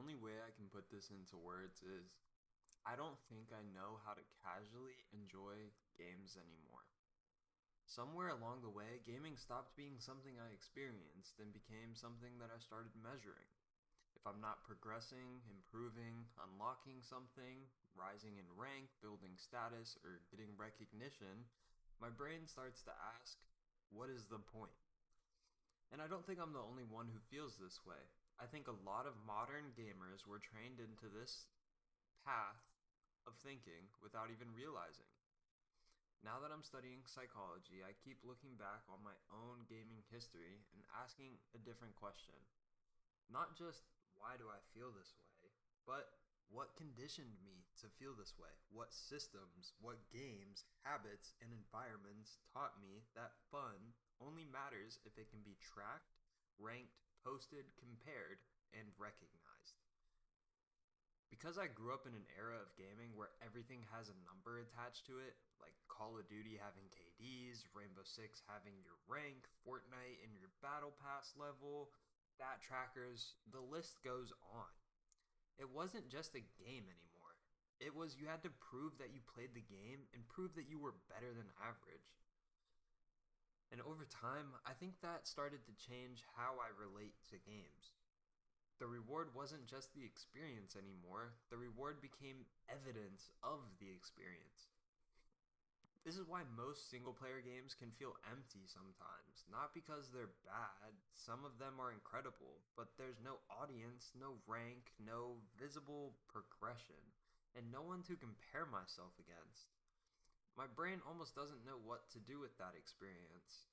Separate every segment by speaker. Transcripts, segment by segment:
Speaker 1: only way I can put this into words is I don't think I know how to casually enjoy games anymore. Somewhere along the way, gaming stopped being something I experienced and became something that I started measuring. If I'm not progressing, improving, unlocking something, rising in rank, building status, or getting recognition, my brain starts to ask, what is the point? And I don't think I'm the only one who feels this way. I think a lot of modern gamers were trained into this path of thinking without even realizing. Now that I'm studying psychology, I keep looking back on my own gaming history and asking a different question. Not just why do I feel this way, but what conditioned me to feel this way? What systems, what games, habits, and environments taught me that fun only matters if it can be tracked, ranked, posted, compared, and recognized? Because I grew up in an era of gaming where everything has a number attached to it, like Call of Duty having KDs, Rainbow Six having your rank, Fortnite in your battle pass level, stat trackers, the list goes on. It wasn't just a game anymore. It was you had to prove that you played the game and prove that you were better than average. And over time, I think that started to change how I relate to games. The reward wasn't just the experience anymore, the reward became evidence of the experience. This is why most single player games can feel empty sometimes. Not because they're bad, some of them are incredible, but there's no audience, no rank, no visible progression, and no one to compare myself against. My brain almost doesn't know what to do with that experience.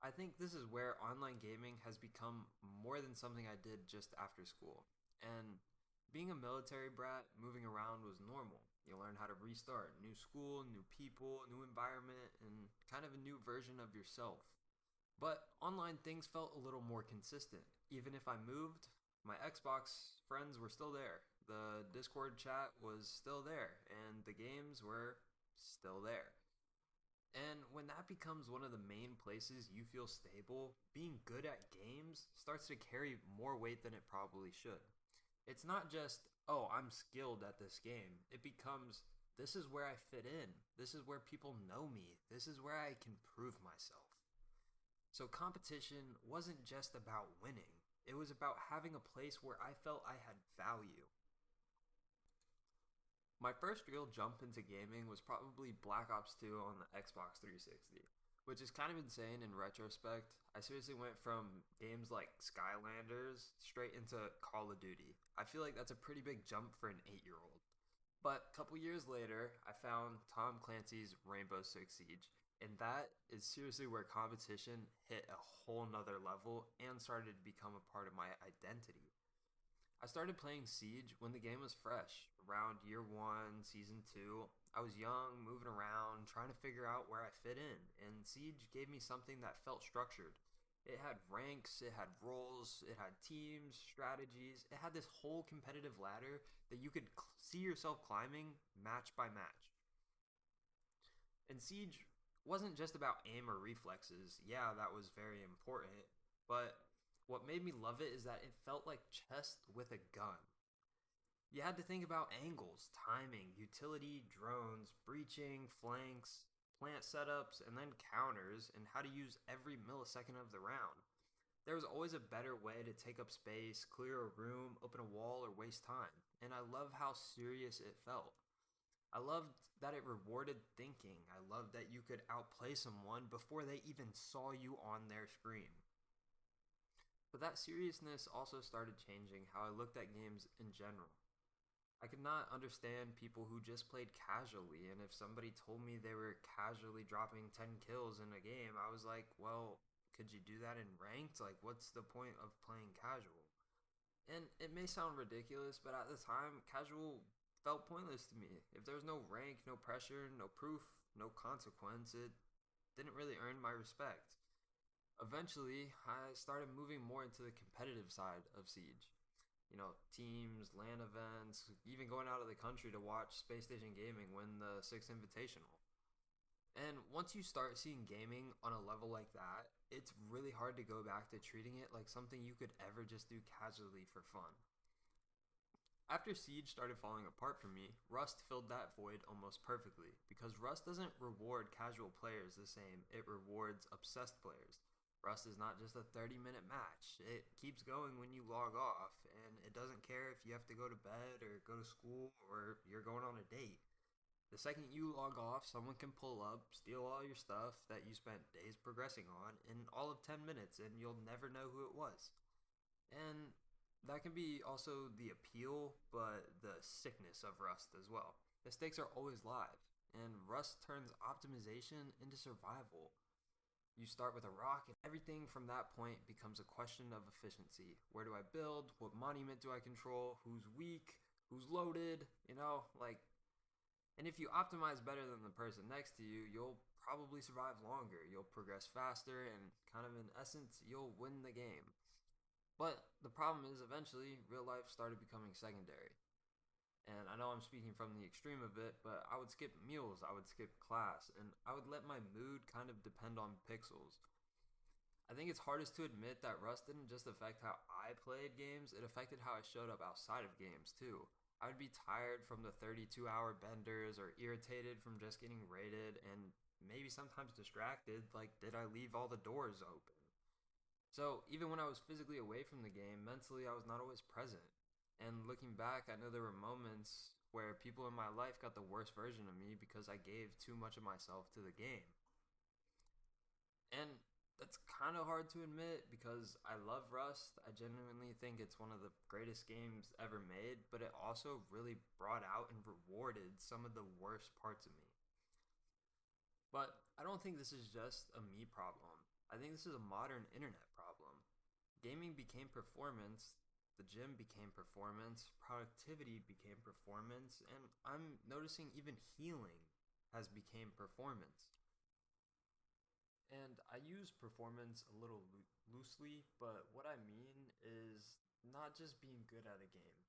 Speaker 1: I think this is where online gaming has become more than something I did just after school. And being a military brat, moving around was normal. You learn how to restart, new school, new people, new environment, and kind of a new version of yourself. But online things felt a little more consistent. Even if I moved, my Xbox friends were still there. The Discord chat was still there, and the games were still there. And when that becomes one of the main places you feel stable, being good at games starts to carry more weight than it probably should. It's not just, oh, I'm skilled at this game. It becomes, this is where I fit in. This is where people know me. This is where I can prove myself. So competition wasn't just about winning, it was about having a place where I felt I had value. My first real jump into gaming was probably Black Ops 2 on the Xbox 360, which is kind of insane in retrospect. I seriously went from games like Skylanders straight into Call of Duty. I feel like that's a pretty big jump for an 8-year old. But a couple years later, I found Tom Clancy's Rainbow Six Siege, and that is seriously where competition hit a whole nother level and started to become a part of my identity. I started playing Siege when the game was fresh, around year one, season two. I was young, moving around, trying to figure out where I fit in, and Siege gave me something that felt structured. It had ranks, it had roles, it had teams, strategies, it had this whole competitive ladder that you could see yourself climbing match by match. And Siege wasn't just about aim or reflexes. Yeah, that was very important, but what made me love it is that it felt like chess with a gun. You had to think about angles, timing, utility, drones, breaching, flanks, plant setups, and then counters, and how to use every millisecond of the round. There was always a better way to take up space, clear a room, open a wall, or waste time, and I love how serious it felt. I loved that it rewarded thinking. I loved that you could outplay someone before they even saw you on their screen. But that seriousness also started changing how I looked at games in general. I could not understand people who just played casually, and if somebody told me they were casually dropping 10 kills in a game, I was like, well, could you do that in ranked? Like, what's the point of playing casual? And it may sound ridiculous, but at the time, casual felt pointless to me. If there was no rank, no pressure, no proof, no consequence, it didn't really earn my respect. Eventually, I started moving more into the competitive side of Siege. You know, teams, LAN events, even going out of the country to watch Space Station Gaming win the Sixth Invitational. And once you start seeing gaming on a level like that, it's really hard to go back to treating it like something you could ever just do casually for fun. After Siege started falling apart for me, Rust filled that void almost perfectly, because Rust doesn't reward casual players the same, it rewards obsessed players. Rust is not just a 30-minute match, it keeps going when you log off, and it doesn't care if you have to go to bed or go to school or you're going on a date. The second you log off, someone can pull up, steal all your stuff that you spent days progressing on in all of 10 minutes, and you'll never know who it was. And that can be also the appeal, but the sickness of Rust as well. The stakes are always live, and Rust turns optimization into survival. You start with a rock, and everything from that point becomes a question of efficiency. Where do I build? What monument do I control? Who's weak? Who's loaded? And if you optimize better than the person next to you, you'll probably survive longer. You'll progress faster, and kind of in essence, you'll win the game. But the problem is, eventually, real life started becoming secondary. And I know I'm speaking from the extreme of it, but I would skip meals, I would skip class, and I would let my mood kind of depend on pixels. I think it's hardest to admit that Rust didn't just affect how I played games, it affected how I showed up outside of games too. I would be tired from the 32-hour benders or irritated from just getting raided and maybe sometimes distracted, like did I leave all the doors open? So even when I was physically away from the game, mentally I was not always present. And looking back, I know there were moments where people in my life got the worst version of me because I gave too much of myself to the game. And that's kind of hard to admit because I love Rust. I genuinely think it's one of the greatest games ever made, but it also really brought out and rewarded some of the worst parts of me. But I don't think this is just a me problem. I think this is a modern internet problem. Gaming became performance, the gym became performance, productivity became performance, and I'm noticing even healing has become performance. And I use performance a little loosely, but what I mean is not just being good at a game.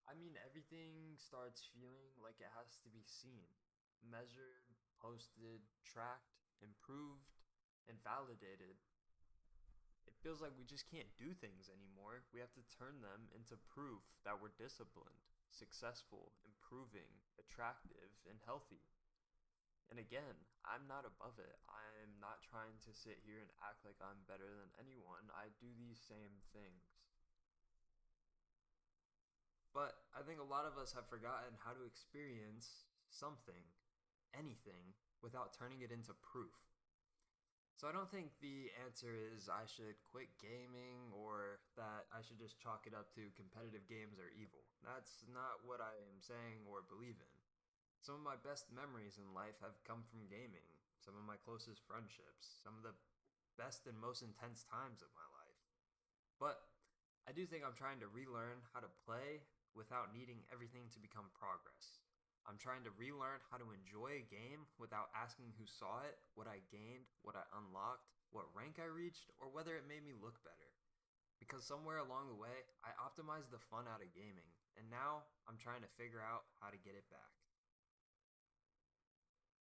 Speaker 1: I mean everything starts feeling like it has to be seen, measured, posted, tracked, improved, and validated. It feels like we just can't do things anymore. We have to turn them into proof that we're disciplined, successful, improving, attractive, and healthy. And again, I'm not above it. I'm not trying to sit here and act like I'm better than anyone. I do these same things. But I think a lot of us have forgotten how to experience something, anything, without turning it into proof. So I don't think the answer is I should quit gaming or that I should just chalk it up to competitive games are evil. That's not what I am saying or believe in. Some of my best memories in life have come from gaming, some of my closest friendships, some of the best and most intense times of my life. But I do think I'm trying to relearn how to play without needing everything to become progress. I'm trying to relearn how to enjoy a game without asking who saw it, what I gained, what I unlocked, what rank I reached, or whether it made me look better. Because somewhere along the way, I optimized the fun out of gaming, and now I'm trying to figure out how to get it back.